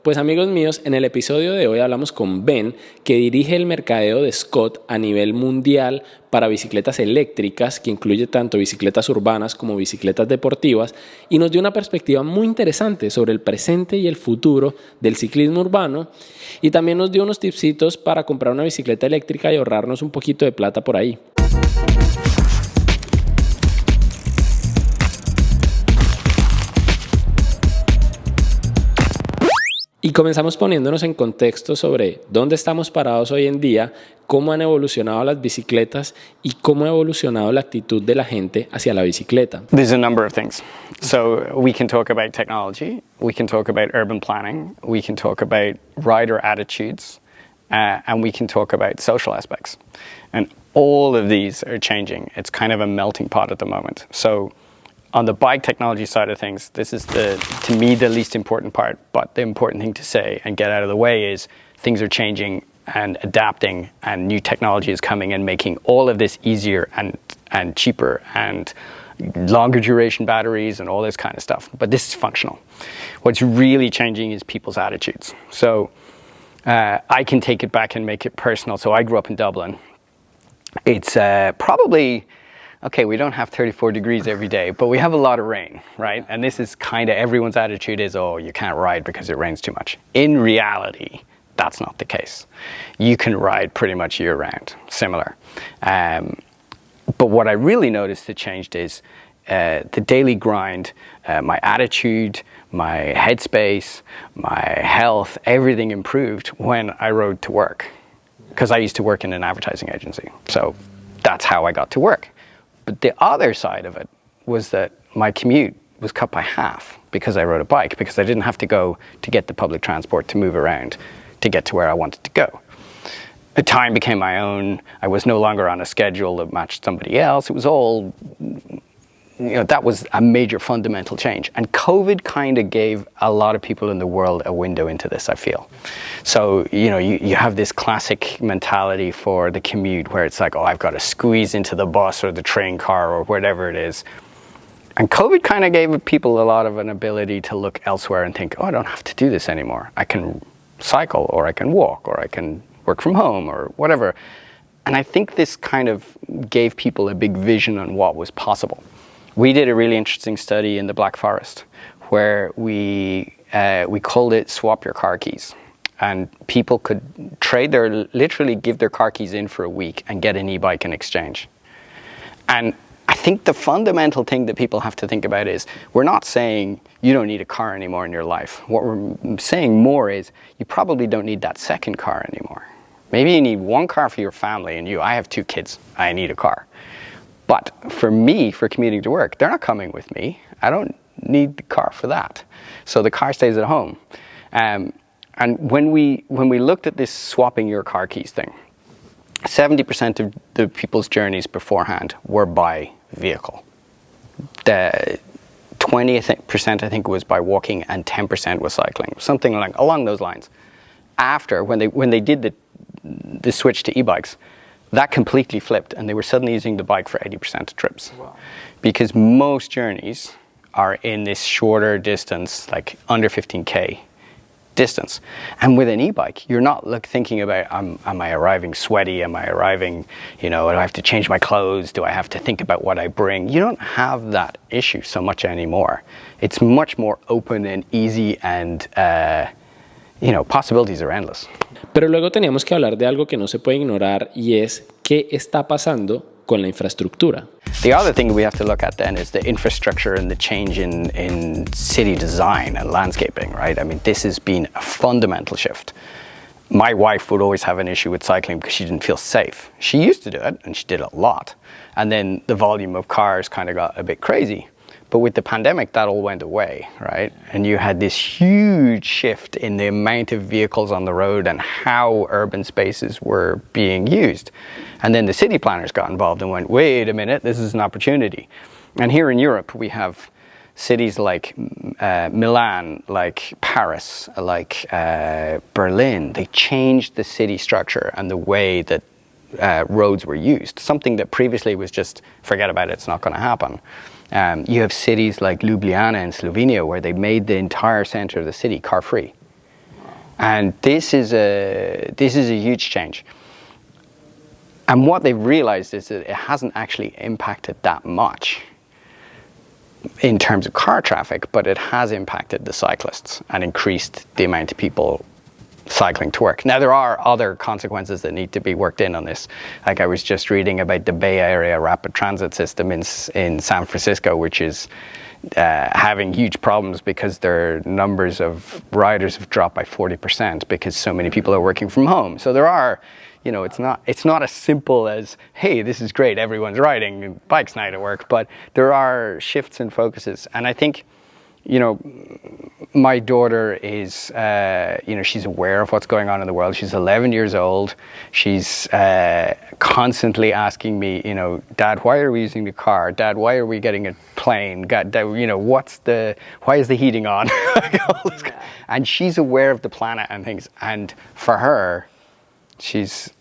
Pues amigos míos, en el episodio de hoy hablamos con Ben, que dirige el mercadeo de Scott a nivel mundial para bicicletas eléctricas, que incluye tanto bicicletas urbanas como bicicletas deportivas, y nos dio una perspectiva muy interesante sobre el presente y el futuro del ciclismo urbano, y también nos dio unos tipsitos para comprar una bicicleta eléctrica y ahorrarnos un poquito de plata por ahí. Y comenzamos poniéndonos en contexto sobre dónde estamos parados hoy en día, cómo han evolucionado las bicicletas y cómo ha evolucionado la actitud de la gente hacia la bicicleta. There's a number of things. So we can talk about technology, we can talk about urban planning, we can talk about rider attitudes, and we can talk about social aspects. And all of these are changing. It's kind of a melting pot at the moment. So on the bike technology side of things, this is to me, the least important part, but the important thing to say and get out of the way is things are changing and adapting, and new technology is coming and making all of this easier and cheaper, and longer duration batteries and all this kind of stuff. But this is functional. What's really changing is people's attitudes. So I can take it back and make it personal. So I grew up in Dublin. It's probably... Okay, we don't have 34 degrees every day, but we have a lot of rain, right? And this is kind of everyone's attitude is, oh, you can't ride because it rains too much. In reality, that's not the case. You can ride pretty much year round, similar. But what I really noticed that changed is the daily grind, my attitude, my headspace, my health, everything improved when I rode to work. Because I used to work in an advertising agency. So that's how I got to work. But the other side of it was that my commute was cut by half because I rode a bike, because I didn't have to go to get the public transport to move around to get to where I wanted to go. The time became my own. I was no longer on a schedule that matched somebody else. It was all, that was a major fundamental change. And COVID kind of gave a lot of people in the world a window into this, I feel. So, you have this classic mentality for the commute where it's like, oh, I've got to squeeze into the bus or the train car or whatever it is. And COVID kind of gave people a lot of an ability to look elsewhere and think, oh, I don't have to do this anymore. I can cycle, or I can walk, or I can work from home, or whatever. And I think this kind of gave people a big vision on what was possible. We did a really interesting study in the Black Forest where we called it Swap Your Car Keys. And people could literally give their car keys in for a week and get an e-bike in exchange. And I think the fundamental thing that people have to think about is, we're not saying you don't need a car anymore in your life. What we're saying more is, you probably don't need that second car anymore. Maybe you need one car for your family, and I have 2 kids, I need a car. But for me, for commuting to work, they're not coming with me. I don't need the car for that. So the car stays at home. And when we looked at this swapping your car keys thing, 70% of the people's journeys beforehand were by vehicle. The 20% I think was by walking, and 10% was cycling, something along those lines. After, when they did the switch to e-bikes, that completely flipped, and they were suddenly using the bike for 80% of trips. Wow. Because most journeys are in this shorter distance, like under 15k distance. And with an e-bike, you're not thinking about, am I arriving sweaty? Am I arriving, do I have to change my clothes? Do I have to think about what I bring? You don't have that issue so much anymore. It's much more open and easy, and possibilities are endless. Pero luego teníamos que hablar de algo que no se puede ignorar, y es qué está pasando con la infraestructura. The other thing we have to look at then is the infrastructure and the change in city design and landscaping, right? I mean, this has been a fundamental shift. My wife would always have an issue with cycling because she didn't feel safe. She used to do it, and she did it a lot. And then the volume of cars kind of got a bit crazy. But with the pandemic, that all went away, right? And you had this huge shift in the amount of vehicles on the road and how urban spaces were being used. And then the city planners got involved and went, wait a minute, this is an opportunity. And here in Europe, we have cities like Milan, like Paris, like Berlin. They changed the city structure and the way that roads were used. Something that previously was just, forget about it, it's not going to happen. You have cities like Ljubljana in Slovenia where they made the entire center of the city car-free. And this is a huge change. And what they've realized is that it hasn't actually impacted that much in terms of car traffic, but it has impacted the cyclists and increased the amount of people cycling to work. Now, there are other consequences that need to be worked in on this. Like I was just reading about the Bay Area rapid transit system in San Francisco, which is having huge problems because their numbers of riders have dropped by 40% because so many people are working from home. So there are, you know, it's not as simple as, hey, this is great, everyone's riding bikes now to work, but there are shifts and focuses. And I think, you know, my daughter is, you know, she's aware of what's going on in the world. She's 11 years old. She's constantly asking me, you know, Dad, why are we using the car? Dad, why are we getting a plane? Dad, you know, why is the heating on? And she's aware of the planet and things. And for her, she's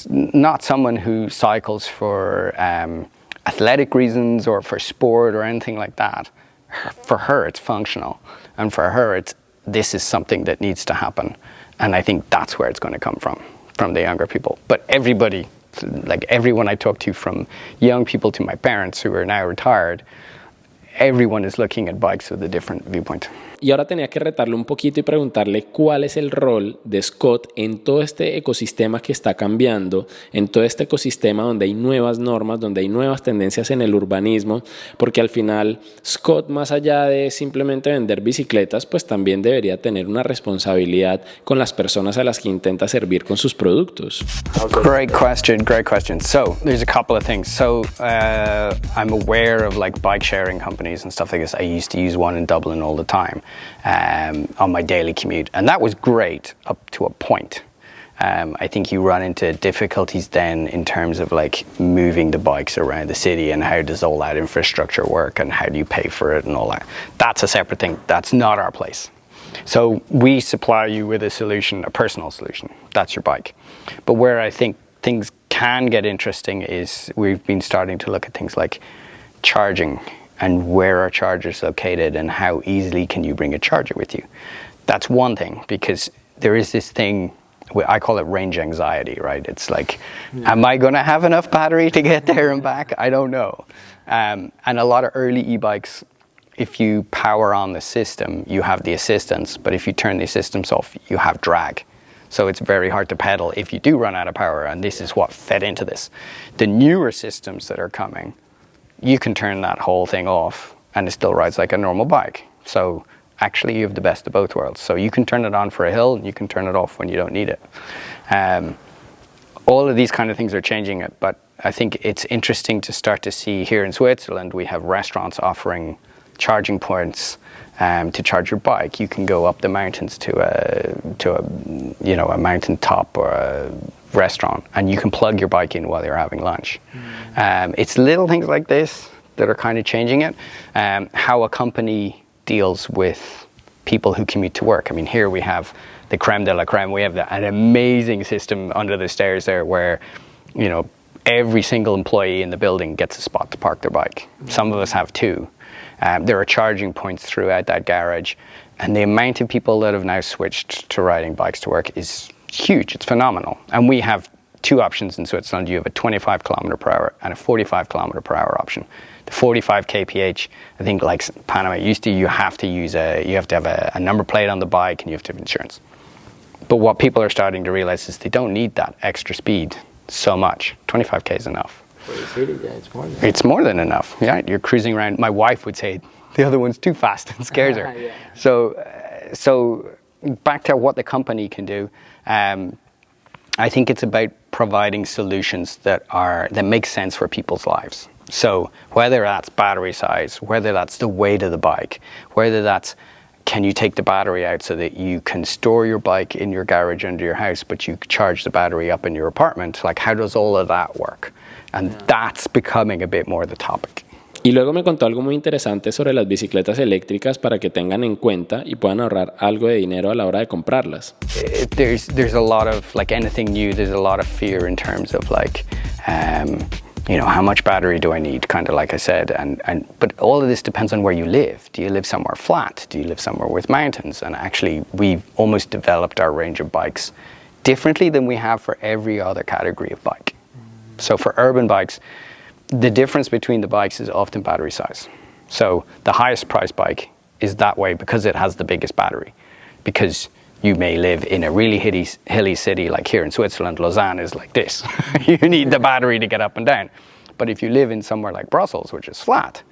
not someone who cycles for athletic reasons or for sport or anything like that. For her, it's functional, and for her, this is something that needs to happen, and I think that's where it's going to come from the younger people. But everybody, like everyone I talk to, from young people to my parents who are now retired, everyone is looking at bikes with a different viewpoint. Y ahora tenía que retarle un poquito y preguntarle cuál es el rol de Scott en todo este ecosistema que está cambiando, en todo este ecosistema donde hay nuevas normas, donde hay nuevas tendencias en el urbanismo, porque al final Scott, más allá de simplemente vender bicicletas, pues también debería tener una responsabilidad con las personas a las que intenta servir con sus productos. Great question. So there's a couple of things. So I'm aware of like bike sharing companies and stuff like this. I used to use one in Dublin all the time. On my daily commute, and that was great up to a point. I think you run into difficulties then in terms of like moving the bikes around the city and how does all that infrastructure work and how do you pay for it and all that. That's a separate thing. That's not our place. So we supply you with a solution, a personal solution. That's your bike. But where I think things can get interesting is we've been starting to look at things like charging and where are chargers located and how easily can you bring a charger with you. That's one thing, because there is this thing, I call it range anxiety, right? It's like, am I going to have enough battery to get there and back? I don't know. And a lot of early e-bikes, if you power on the system, you have the assistance, but if you turn the assistance off, you have drag. So it's very hard to pedal if you do run out of power, and this is what fed into this. The newer systems that are coming, you can turn that whole thing off and it still rides like a normal bike. So actually you have the best of both worlds. So you can turn it on for a hill and you can turn it off when you don't need it. All of these kind of things are changing it, but I think it's interesting to start to see here in Switzerland, we have restaurants offering charging points to charge your bike. You can go up the mountains to a mountain top or a restaurant and you can plug your bike in while you're having lunch. It's little things like this that are kind of changing it. How a company deals with people who commute to work. I mean, here we have the creme de la creme. We have an amazing system under the stairs there where, you know, every single employee in the building gets a spot to park their bike. Some of us have two. There are charging points throughout that garage, and the amount of people that have now switched to riding bikes to work is huge. It's phenomenal. And we have two options in Switzerland. You have a 25 kilometer per hour and a 45 kilometer per hour option. The 45 kph, I think like Panama used to, you have to have a number plate on the bike and you have to have insurance. But what people are starting to realize is they don't need that extra speed so much. 25k is enough. For the city, yeah, it's more than enough. It's more than enough. Yeah, you're cruising around. My wife would say the other one's too fast and scares her. Yeah. So back to what the company can do. I think it's about providing solutions that make sense for people's lives. So whether that's battery size, whether that's the weight of the bike, whether that's can you take the battery out so that you can store your bike in your garage under your house, but you charge the battery up in your apartment, like how does all of that work? And that's becoming a bit more the topic. Y luego me contó algo muy interesante sobre las bicicletas eléctricas para que tengan en cuenta y puedan ahorrar algo de dinero a la hora de comprarlas. There's a lot of, like anything new, there's a lot of fear in terms of like how much battery do I need, kind of like I said, but all of this depends on where you live. Do you live somewhere flat? Do you live somewhere with mountains? And actually, we've almost developed our range of bikes differently than we have for every other category of bike. So for urban bikes, the difference between the bikes is often battery size. So the highest priced bike is that way because it has the biggest battery. Because you may live in a really hilly city like here in Switzerland. Lausanne is like this. You need the battery to get up and down. But if you live in somewhere like Brussels, which is flat,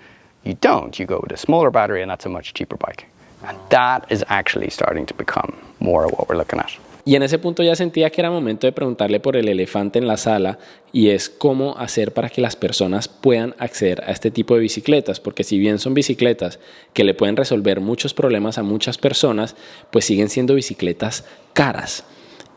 you don't. You go with a smaller battery, and that's a much cheaper bike. And that is actually starting to become more of what we're looking at. Y en ese punto ya sentía que era momento de preguntarle por el elefante en la sala, y es cómo hacer para que las personas puedan acceder a este tipo de bicicletas, porque si bien son bicicletas que le pueden resolver muchos problemas a muchas personas, pues siguen siendo bicicletas caras.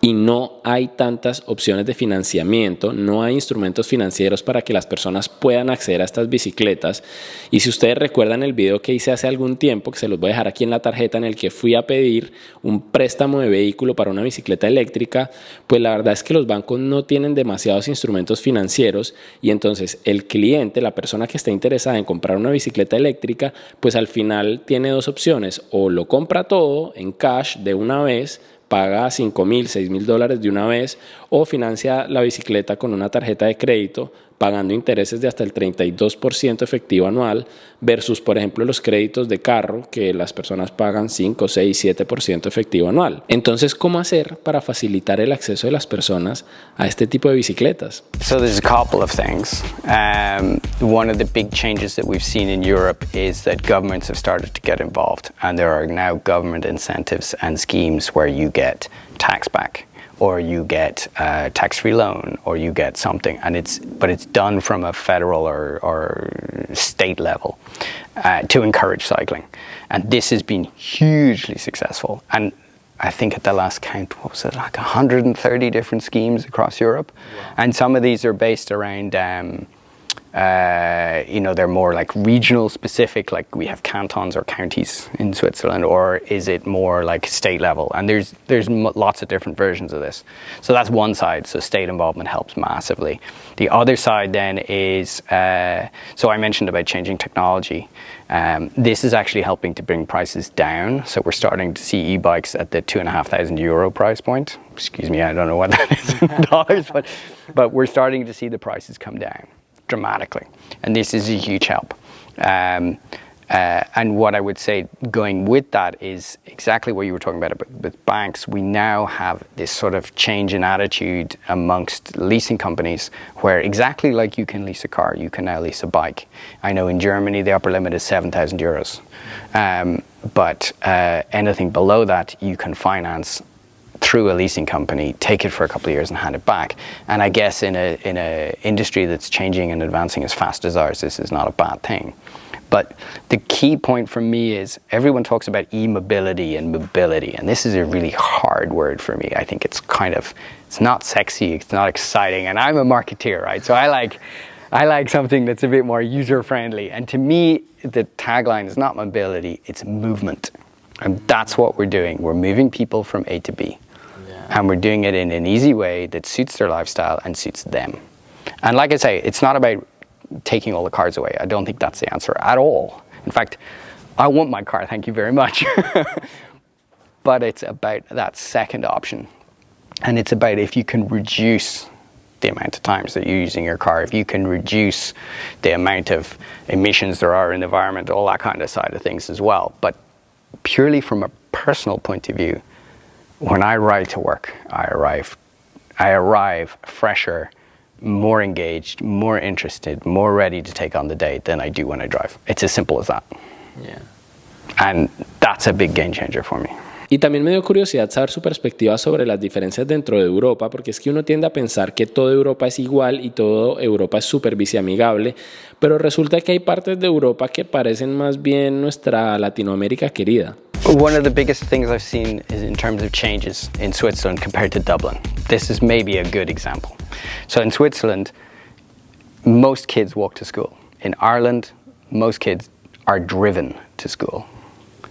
Y no hay tantas opciones de financiamiento, no hay instrumentos financieros para que las personas puedan acceder a estas bicicletas. Y si ustedes recuerdan el video que hice hace algún tiempo, que se los voy a dejar aquí en la tarjeta, en el que fui a pedir un préstamo de vehículo para una bicicleta eléctrica, pues la verdad es que los bancos no tienen demasiados instrumentos financieros, y entonces el cliente, la persona que está interesada en comprar una bicicleta eléctrica, pues al final tiene dos opciones: o lo compra todo en cash de una vez, paga $5,000, $6,000 de una vez, o financia la bicicleta con una tarjeta de crédito pagando intereses de hasta el 32% efectivo anual, versus, por ejemplo, los créditos de carro que las personas pagan 5, 6, 7% efectivo anual. Entonces, ¿cómo hacer para facilitar el acceso de las personas a este tipo de bicicletas? So there's a couple of things. One of the big changes that we've seen in Europe is that governments have started to get involved, and there are now government incentives and schemes where you get tax back, or you get a tax-free loan, or you get something, but it's done from a federal or state level to encourage cycling. And this has been hugely successful. And I think at the last count, what was it, like 130 different schemes across Europe? Wow. And some of these are based around they're more like regional specific, like we have cantons or counties in Switzerland, or is it more like state level? And there's lots of different versions of this. So that's one side, so state involvement helps massively. The other side then is, so I mentioned about changing technology. This is actually helping to bring prices down. So we're starting to see e-bikes at the €2,500 price point. Excuse me, I don't know what that is in dollars, but we're starting to see the prices come down dramatically, and this is a huge help. And what I would say going with that is exactly what you were talking about with banks. We now have this sort of change in attitude amongst leasing companies, where exactly like you can lease a car, you can now lease a bike. I know in Germany the upper limit is €7,000, but anything below that you can finance through a leasing company, take it for a couple of years and hand it back. And I guess in a industry that's changing and advancing as fast as ours, this is not a bad thing. But the key point for me is everyone talks about e-mobility and mobility, and this is a really hard word for me. I think it's not sexy, it's not exciting, and I'm a marketeer, right? So I like something that's a bit more user-friendly. And to me, the tagline is not mobility, it's movement. And that's what we're doing. We're moving people from A to B. And we're doing it in an easy way that suits their lifestyle and suits them. And like I say, it's not about taking all the cars away. I don't think that's the answer at all. In fact, I want my car, thank you very much. But it's about that second option. And it's about if you can reduce the amount of times that you're using your car, if you can reduce the amount of emissions there are in the environment, all that kind of side of things as well. But purely from a personal point of view, when I ride to work, I arrive fresher, more engaged, more interested, more ready to take on the day than I do when I drive. It's as simple as that. Yeah. And that's a big game changer for me. Y también me dio curiosidad saber su perspectiva sobre las diferencias dentro de Europa, porque es que uno tiende a pensar que toda Europa es igual y toda Europa es súper biciamigable, pero resulta que hay partes de Europa que parecen más bien nuestra Latinoamérica querida. One of the biggest things I've seen is in terms of changes in Switzerland compared to Dublin. This is maybe a good example. So in Switzerland, most kids walk to school. In Ireland, most kids are driven to school.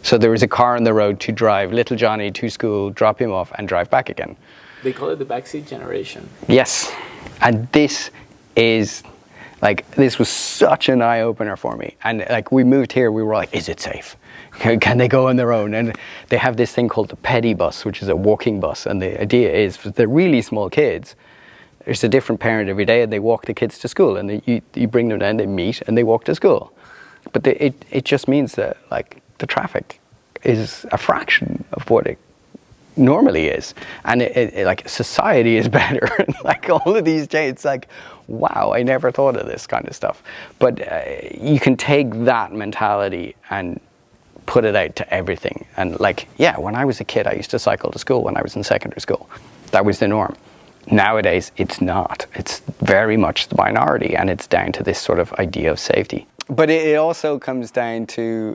So there is a car on the road to drive little Johnny to school, drop him off, and drive back again. They call it the backseat generation. Yes. And this is, Like, this was such an eye-opener for me. And like, we moved here, we were like, is it safe? Can they go on their own? And they have this thing called the peddy bus, which is a walking bus. And the idea is, for the really small kids, there's a different parent every day, and they walk the kids to school. And you bring them down, they meet, and they walk to school. But it just means that, like, the traffic is a fraction of what it normally is, and it like, society is better. Like, all of these days, it's like, wow, I never thought of this kind of stuff. But you can take that mentality and put it out to everything. And like, yeah, when I was a kid, I used to cycle to school when I was in secondary school. That was the norm. Nowadays, it's not. It's very much the minority, and it's down to this sort of idea of safety. But it also comes down to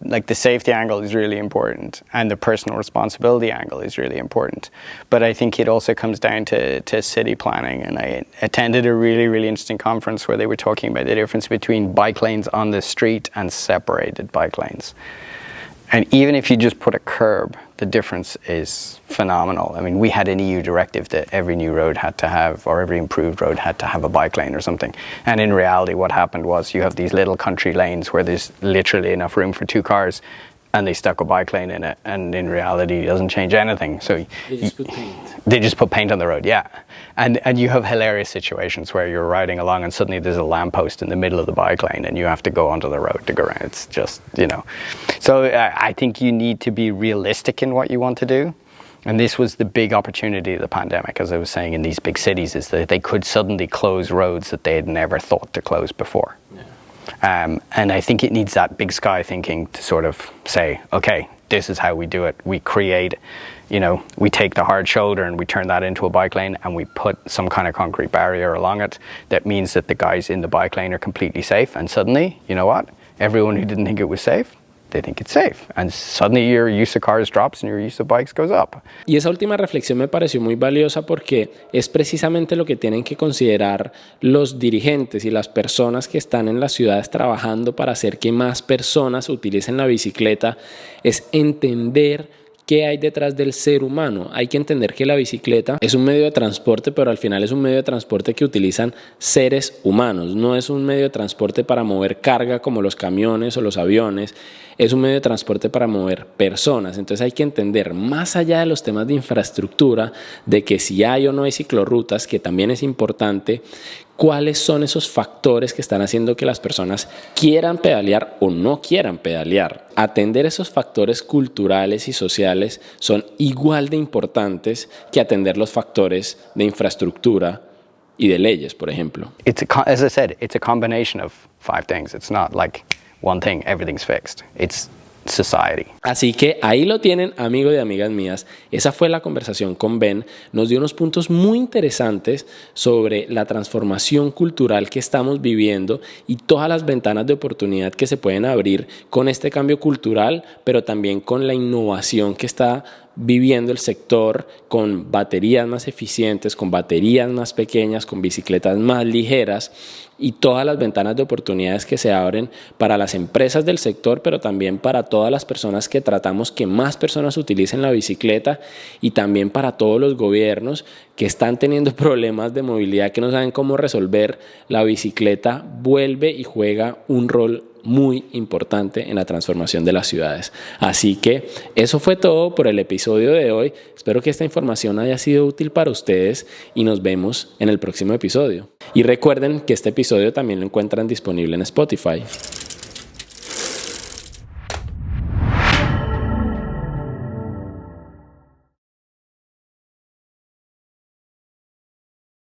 like, the safety angle is really important, and the personal responsibility angle is really important. But I think it also comes down to city planning. And I attended a really, really interesting conference where they were talking about the difference between bike lanes on the street and separated bike lanes. And even if you just put a curb, the difference is phenomenal. I mean, we had an EU directive that every new road had to have, or every improved road had to have a bike lane or something. And in reality, what happened was, you have these little country lanes where there's literally enough room for 2 cars, and they stuck a bike lane in it, and in reality, it doesn't change anything. So they just put paint. They just put paint on the road, yeah. And you have hilarious situations where you're riding along and suddenly there's a lamppost in the middle of the bike lane, and you have to go onto the road to go around. It's just, you know. So I think you need to be realistic in what you want to do. And this was the big opportunity of the pandemic, as I was saying, in these big cities, is that they could suddenly close roads that they had never thought to close before. Yeah. And I think it needs that big sky thinking to sort of say, okay, this is how we do it. We create, you know, we take the hard shoulder and we turn that into a bike lane, and we put some kind of concrete barrier along it that means that the guys in the bike lane are completely safe. And suddenly, you know what? Everyone who didn't think it was safe, they think it's safe. And suddenly your use of cars drops and your use of bikes goes up. Y esa última reflexión me pareció muy valiosa, porque es precisamente lo que tienen que considerar los dirigentes y las personas que están en las ciudades trabajando para hacer que más personas utilicen la bicicleta, es entender qué hay detrás del ser humano. Hay que entender que la bicicleta es un medio de transporte, pero al final es un medio de transporte que utilizan seres humanos. No es un medio de transporte para mover carga como los camiones o los aviones. Es un medio de transporte para mover personas. Entonces hay que entender, más allá de los temas de infraestructura, de que si hay o no hay ciclorrutas, que también es importante, cuáles son esos factores que están haciendo que las personas quieran pedalear o no quieran pedalear. Atender esos factores culturales y sociales son igual de importantes que atender los factores de infraestructura y de leyes, por ejemplo. As I said, it's a combination of 5 things. It's not like one thing, everything's fixed. It's society. Así que ahí lo tienen, amigos y amigas mías. Esa fue la conversación con Ben. Nos dio unos puntos muy interesantes sobre la transformación cultural que estamos viviendo y todas las ventanas de oportunidad que se pueden abrir con este cambio cultural, pero también con la innovación que está viviendo el sector, con baterías más eficientes, con baterías más pequeñas, con bicicletas más ligeras, y todas las ventanas de oportunidades que se abren para las empresas del sector, pero también para todas las personas que tratamos que más personas utilicen la bicicleta, y también para todos los gobiernos que están teniendo problemas de movilidad que no saben cómo resolver. La bicicleta vuelve y juega un rol muy importante en la transformación de las ciudades. Así que eso fue todo por el episodio de hoy. Espero que esta información haya sido útil para ustedes y nos vemos en el próximo episodio. Y recuerden que este episodio también lo encuentran disponible en Spotify.